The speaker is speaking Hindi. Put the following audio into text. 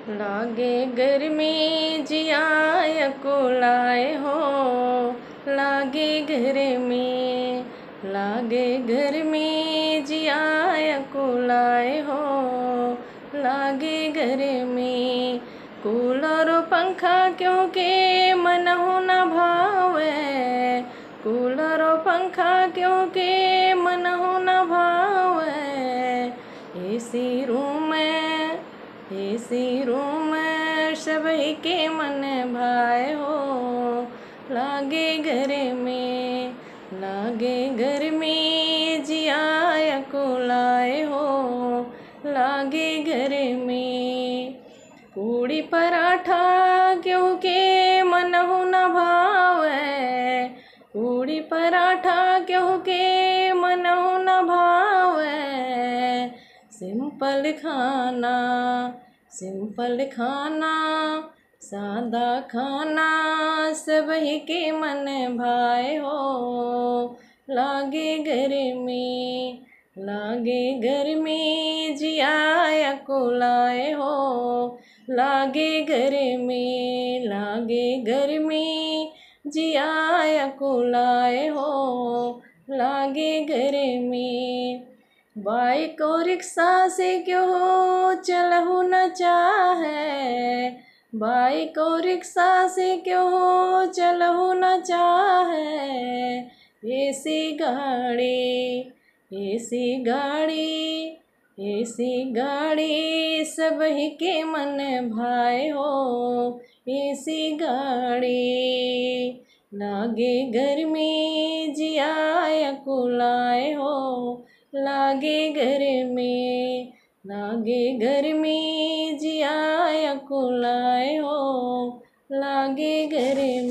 लागे गर्मी जिया कुलाए हो, लागे गर्मी, लागे गर्मी जिया कुलाए हो, लागे गर्मी। कूलर पंखा क्योंकि मन हो न भावे, कूलर पंखा क्योंकि मन हो न भावे। एसी रूम सभी के मन भाए हो, लागे गर्मी, लागे गर्मी जिया कुलाए हो, लागे गर्मी। पूड़ी पराठा क्योंकि मन हो न भावे, पूड़ी पराठा क्योंकि मन हो न भावे। सिंपल खाना, सिंपल खाना, सादा खाना सभी के मन भाए हो, लागे गर्मी, लागे गर्मी जिया कुलाए हो, लागे गर्मी, लागे गर्मी जिया कुलाए हो, लागे गर्मी। बाइक और रिक्शा से क्यों चलहु न चाहे, बाइक और रिक्शा से क्यों चलहु न चाहे। एसी गाड़ी, एसी गाड़ी, एसी गाड़ी सभी के मन भाए हो, एसी गाड़ी। लागे गर्मी जिया कुलाए हो, लागे गर्मी, लागे गर्मी जिया कुलाए हो, लागे गर्मी।